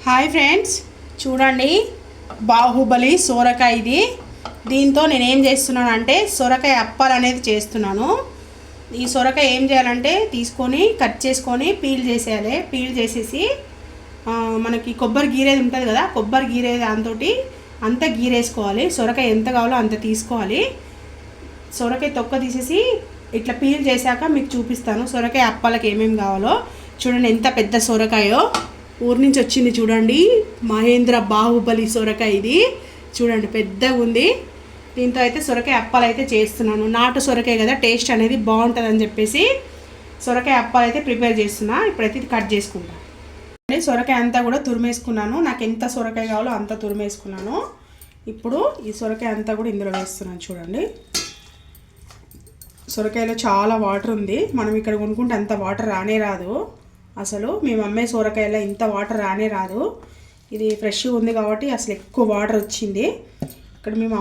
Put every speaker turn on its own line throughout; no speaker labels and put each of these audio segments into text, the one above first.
Hi friends, చూడండి బాహుబలి సొరకాయ ఇది. దీంతో నేనేం చేస్తున్నానంటే సొరకాయ అప్పాలు అనేది చేస్తున్నాను. ఈ సొరకాయ ఏం చేయాలంటే తీసుకొని కట్ చేసుకొని పీల్ చేసేయాలి. పీల్ చేసేసి మనకి కొబ్బరి గీరేది ఉంటుంది కదా, కొబ్బరి గీరేది దాంతో అంత గీరేసుకోవాలి. సొరకాయ ఎంత కావాలో అంత తీసుకోవాలి. సొరకాయ తొక్క తీసేసి ఇట్లా పీల్ చేశాక మీకు చూపిస్తాను సొరకాయ అప్పాలకి ఏమేమి కావాలో. చూడండి ఎంత పెద్ద సొరకాయో, ఊరి నుంచి వచ్చింది. చూడండి మహేంద్ర బాహుబలి సొరకాయ ఇది. చూడండి పెద్దగా ఉంది. దీంతో అయితే సొరకాయ అప్పాలు అయితే చేస్తున్నాను. నాటు సొరకాయ కదా, టేస్ట్ అనేది బాగుంటుందని చెప్పేసి సొరకాయ అప్పాలు అయితే ప్రిపేర్ చేస్తున్నా. ఇప్పుడైతే ఇది కట్ చేసుకుంటాను. సొరకాయ అంతా కూడా తురిమేసుకున్నాను. నాకు ఎంత సొరకాయ కావాలో అంత తురిమేసుకున్నాను. ఇప్పుడు ఈ సొరకాయ అంతా కూడా ఇందులో వేస్తున్నాను. చూడండి సొరకాయలో చాలా వాటర్ ఉంది. మనం ఇక్కడ కొనుక్కుంటే అంత వాటర్ రానే రాదు. అసలు మేము అమ్మే సొరకాయలో ఇంత వాటర్ రానే రాదు. ఇది ఫ్రెష్గా ఉంది కాబట్టి అసలు ఎక్కువ వాటర్ వచ్చింది. ఇక్కడ మేము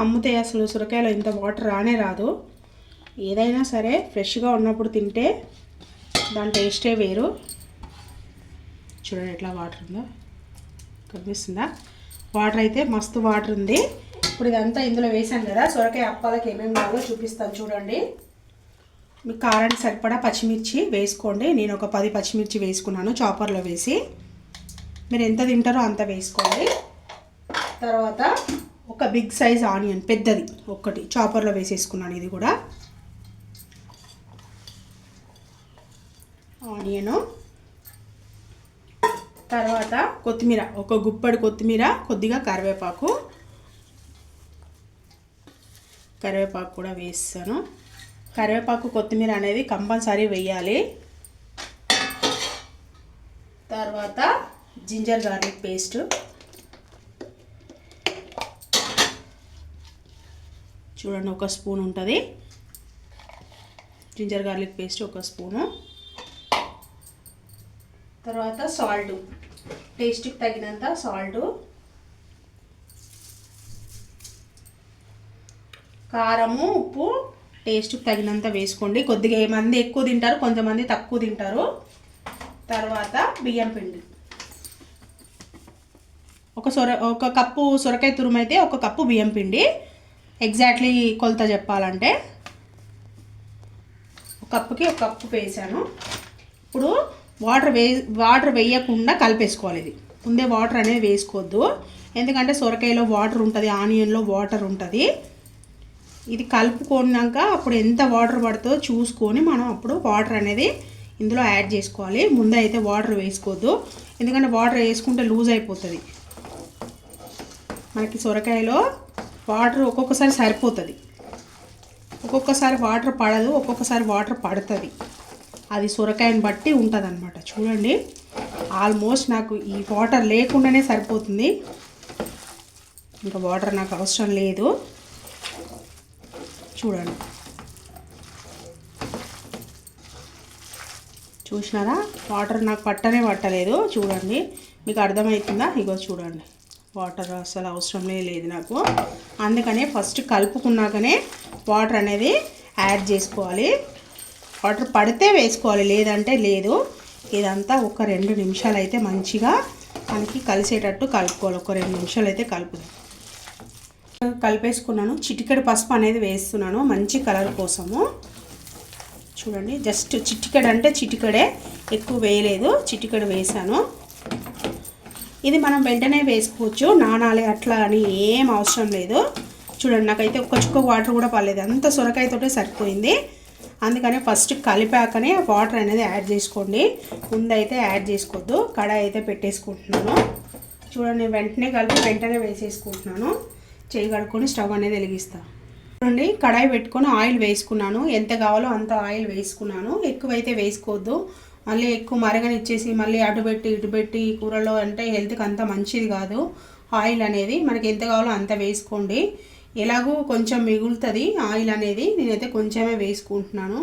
అమ్మితే అసలు సొరకాయలో ఇంత వాటర్ రానే రాదు. ఏదైనా సరే ఫ్రెష్గా ఉన్నప్పుడు తింటే దాని టేస్టే వేరు. చూడండి ఎట్లా వాటర్ ఉందో, కనిపిస్తుందా? వాటర్ అయితే మస్తు వాటర్ ఉంది. ఇప్పుడు ఇదంతా ఇందులో వేసాను కదా, సొరకాయ అప్పాలకి ఏమేమి కావాలో చూపిస్తాను. చూడండి, మీకు కారానికి సరిపడా పచ్చిమిర్చి వేసుకోండి. నేను ఒక 10 పచ్చిమిర్చి వేసుకున్నాను చాపర్లో వేసి. మీరు ఎంత తింటారో అంత వేసుకోండి. తర్వాత ఒక బిగ్ సైజ్ ఆనియన్ పెద్దది ఒకటి చాపర్లో వేసేసుకున్నాను. ఇది కూడా ఆనియను. తర్వాత కొత్తిమీర, ఒక గుప్పెడు కొత్తిమీర, కొద్దిగా కరివేపాకు కూడా వేస్తాను. కరివేపాకు కొత్తిమీర అనేది కంపల్సరీ వేయాలి. తర్వాత జింజర్ గార్లిక్ పేస్ట్, చూడండి ఒక స్పూన్ ఉంటుంది. జింజర్ గార్లిక్ పేస్ట్ ఒక స్పూను. తర్వాత సాల్ట్, టేస్ట్కి తగినంత సాల్టు. కారము, ఉప్పు టేస్ట్కి తగినంత వేసుకోండి. కొద్దిగా ఏమంది ఎక్కువ తింటారు, కొంతమంది తక్కువ తింటారు. తర్వాత బియ్యం పిండి, ఒక కప్పు సొరకాయ తురుమైతే ఒక కప్పు బియ్యం పిండి. ఎగ్జాక్ట్లీ కొలత చెప్పాలంటే ఒక కప్పుకి ఒక కప్పు వేసాను. ఇప్పుడు వాటర్ వేయకుండా కలిపేసుకోవాలి. ఇది ముందే వాటర్ అనేది వేసుకోవద్దు, ఎందుకంటే సొరకాయలో వాటర్ ఉంటుంది, ఆనియన్లో వాటర్ ఉంటుంది. ఇది కలుపుకున్నాక అప్పుడు ఎంత వాటర్ పడుతుందో చూసుకొని మనం అప్పుడు వాటర్ అనేది ఇందులో యాడ్ చేసుకోవాలి. ముందే అయితే వాటర్ వేసుకోవద్దు, ఎందుకంటే వాటర్ వేసుకుంటే లూజ్ అయిపోతుంది. మనకి సొరకాయలో వాటర్ ఒక్కొక్కసారి సరిపోతుంది, ఒక్కొక్కసారి వాటర్ పడదు, ఒక్కొక్కసారి వాటర్ పడుతుంది. అది సొరకాయని బట్టి ఉంటుంది అన్నమాట. చూడండి ఆల్మోస్ట్ నాకు ఈ వాటర్ లేకుండానే సరిపోతుంది, ఇంకా వాటర్ నాకు అవసరం లేదు. చూడండి, చూసినారా? వాటర్ నాకు పట్టలేదు. చూడండి, మీకు అర్థమవుతుందా? ఇగో చూడండి, వాటర్ అసలు అవసరం లేదు నాకు. అందుకనే ఫస్ట్ కలుపుకున్నాకనే వాటర్ అనేది యాడ్ చేసుకోవాలి. వాటర్ పడితే వేసుకోవాలి, లేదంటే లేదు. ఇదంతా ఒక 2 నిమిషాలు అయితే మంచిగా మనకి కలిసేటట్టు కలుపుకోవాలి. ఒక 2 నిమిషాలు అయితే కలుపుదాం. కలిపేసుకున్నాను. చిటికెడు పసుపు అనేది వేస్తున్నాను మంచి కలర్ కోసము. చూడండి, జస్ట్ చిటికెడు అంటే చిటికెడే, ఎక్కువ వేయలేదు, చిటికెడు వేసాను. ఇది మనం వెంటనే వేసుకోవచ్చు, నానాలి అట్లా అని ఏం అవసరం లేదు. చూడండి, నాకైతే ఒక్క చుక్క వాటర్ కూడా పడలేదు, అంత సొరకాయతోటే సరిపోయింది. అందుకనే ఫస్ట్ కలిపాకనే వాటర్ అనేది యాడ్ చేసుకోండి, ముందైతే యాడ్ చేసుకోవద్దు. కడాయి అయితే పెట్టేసుకుంటున్నాను. చూడండి, వెంటనే కలిపి వెంటనే వేసేసుకుంటున్నాను. చేయి కడుక్కొని స్టవ్ అనేది వెలిగిస్తాను. చూడండి, కడాయి పెట్టుకొని ఆయిల్ వేసుకున్నాను. ఎంత కావాలో అంత ఆయిల్ వేసుకున్నాను. ఎక్కువైతే వేసుకోవద్దు, మళ్ళీ ఎక్కువ మరగనిచ్చేసి మళ్ళీ అటు పెట్టి కూరలో అంటే హెల్త్కి అంత మంచిది కాదు. ఆయిల్ అనేది మనకి ఎంత కావాలో అంత వేసుకోండి. ఎలాగో కొంచెం మిగులుతుంది ఆయిల్ అనేది, నేనైతే కొంచెమే వేసుకుంటున్నాను.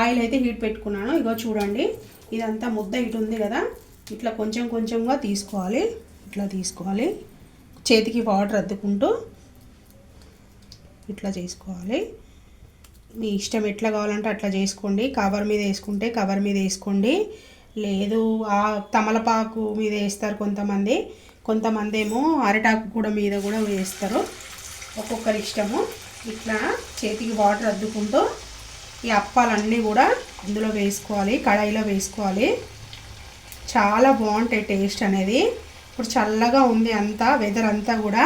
ఆయిల్ అయితే హీట్ పెట్టుకున్నాను. ఇగో చూడండి, ఇదంతా ముద్ద ఇటు ఉంది కదా, ఇట్లా కొంచెం కొంచెంగా తీసుకోవాలి. ఇట్లా తీసుకోవాలి, చేతికి వాటర్ అద్దుకుంటూ ఇట్లా చేసుకోవాలి. మీ ఇష్టం ఎట్లా కావాలంటే అట్లా చేసుకోండి. కవర్ మీద వేసుకుంటే కవర్ మీద వేసుకోండి, లేదు ఆ తమలపాకు మీద వేస్తారు కొంతమంది, కొంతమంది ఏమో అరిటాకు కూడా మీద కూడా వేస్తారు, ఒక్కొక్కరి ఇష్టము. ఇట్లా చేతికి వాటర్ అద్దుకుంటూ ఈ అప్పాలన్నీ కూడా ఇందులో వేసుకోవాలి, కడాయిలో వేసుకోవాలి. చాలా బాగుంటాయి టేస్ట్ అనేది. ఇప్పుడు చల్లగా ఉంది అంతా, వెదర్ అంతా కూడా.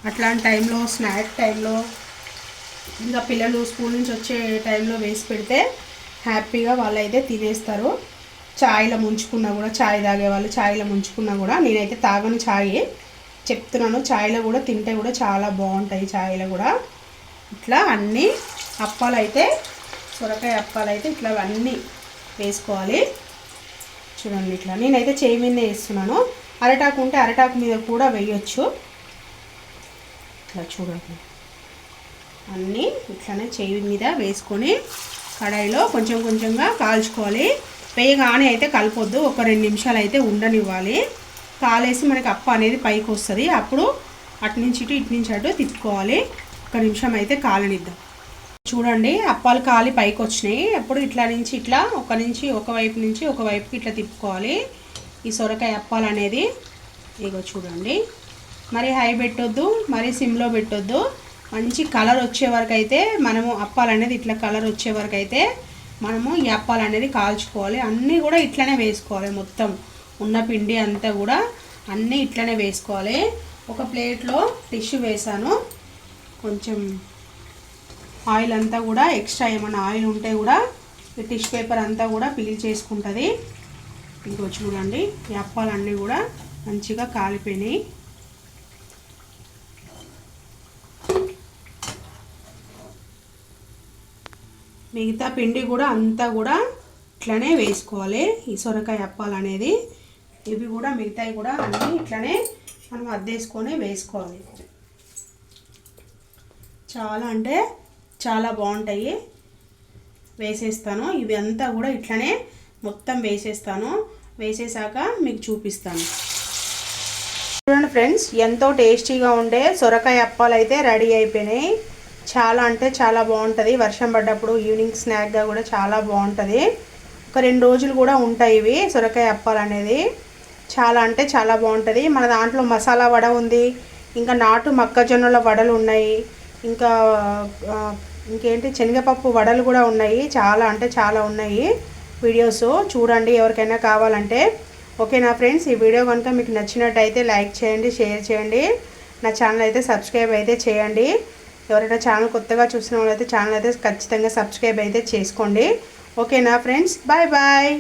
అట్లాంటి టైంలో స్నాక్ టైంలో ఇంకా పిల్లలు స్కూల్ నుంచి వచ్చే టైంలో వేసి పెడితే హ్యాపీగా వాళ్ళైతే తినేస్తారు. ఛాయ్లో ముంచుకున్నా కూడా, ఛాయ్ తాగే వాళ్ళు ఛాయ్లో ముంచుకున్నా కూడా, నేనైతే తాగను ఛాయ్, చెప్తున్నాను. ఛాయ్లో కూడా తింటే కూడా చాలా బాగుంటాయి ఛాయ్లో కూడా. ఇట్లా అన్నీ అప్పాలు అయితే, సొరకాయ అప్పాలు అయితే ఇట్లా అన్నీ వేసుకోవాలి. చూడండి ఇట్లా నేనైతే చేయి మీద వేస్తున్నాను. అరటాకు ఉంటే అరటాకు మీద కూడా వేయొచ్చు. ఇట్లా చూడండి అన్నీ ఇట్లానే చేయి మీద వేసుకొని కడాయిలో కొంచెం కొంచెంగా కాల్చుకోవాలి. వేయగానే అయితే కలపొద్దు, ఒక 2 నిమిషాలు అయితే ఉండనివ్వాలి. కాలేసి మనకి అప్ప అనేది పైకి వస్తుంది. అప్పుడు అటు నుంచి ఇటు, ఇటు నుంచి అటు తిప్పుకోవాలి. 1 నిమిషం అయితే కాలనిద్దాం. చూడండి అప్పాలు కాలి పైకి వచ్చినాయి. అప్పుడు ఇట్లా నుంచి ఇట్లా ఒకవైపు నుంచి ఒకవైపుకి ఇట్లా తిప్పుకోవాలి. ఈ సొరకాయ అప్పాలు అనేది ఇగో చూడండి, మరి హై పెట్టొద్దు, మరి సిమ్లో పెట్టొద్దు. మంచి కలర్ వచ్చే వరకు అయితే మనము అప్పాలు అనేది ఇట్లా కలర్ వచ్చే వరకు అయితే మనము ఈ అప్పాలు అనేది కాల్చుకోవాలి. అన్నీ కూడా ఇట్లనే వేసుకోవాలి. మొత్తం ఉన్న పిండి అంతా కూడా అన్నీ ఇట్లనే వేసుకోవాలి. ఒక ప్లేట్లో టిష్యూ వేసాను, కొంచెం ఆయిల్ అంతా కూడా ఎక్స్ట్రా ఏమైనా ఆయిల్ ఉంటే కూడా ఈ టిష్యూ పేపర్ అంతా కూడా పీల్ చేసుకుంటుంది. ఇంకో చూడండి ఈ అప్పాలన్నీ కూడా మంచిగా కాలిపోయినాయి. మిగతా పిండి కూడా అంతా కూడా ఇట్లనే వేసుకోవాలి ఈ సొరకాయ అప్పాలు అనేది. ఇవి కూడా మిగతాయి కూడా అన్నీ ఇట్లనే మనం అద్దేసుకొని వేసుకోవాలి. చాలా అంటే చాలా బాగుంటాయి. వేసేస్తాను, ఇవి అంతా కూడా ఇట్లనే మొత్తం వేసేస్తాను. వేసేసాక మీకు చూపిస్తాను. చూడండి ఫ్రెండ్స్, ఎంతో టేస్టీగా ఉండే సొరకాయ అప్పాలు అయితే రెడీ అయిపోయినాయి. చాలా అంటే చాలా బాగుంటుంది. వర్షం పడ్డప్పుడు ఈవినింగ్ స్నాక్గా కూడా చాలా బాగుంటుంది. ఒక 2 రోజులు కూడా ఉంటాయి ఇవి సొరకాయ అప్పాలు అనేది. చాలా అంటే చాలా బాగుంటుంది. మన దాంట్లో మసాలా వడ ఉంది, ఇంకా నాటు మొక్కజొన్నల వడలు ఉన్నాయి, ఇంకా ఇంకేంటి శనగపప్పు వడలు కూడా ఉన్నాయి. చాలా అంటే చాలా ఉన్నాయి. వీడియోస్ చూడండి ఎవరికైనా కావాలంటే. ఓకేనా ఫ్రెండ్స్, ఈ వీడియో కనుక మీకు నచ్చినట్టయితే లైక్ చేయండి, షేర్ చేయండి. నా ఛానల్ అయితే సబ్స్క్రైబ్ అయితే చేయండి. ఎవరైనా ఛానల్ కొత్తగా చూసిన వాళ్ళైతే ఛానల్ అయితే ఖచ్చితంగా సబ్స్క్రైబ్ అయితే చేసుకోండి. ఓకేనా ఫ్రెండ్స్, బాయ్ బాయ్.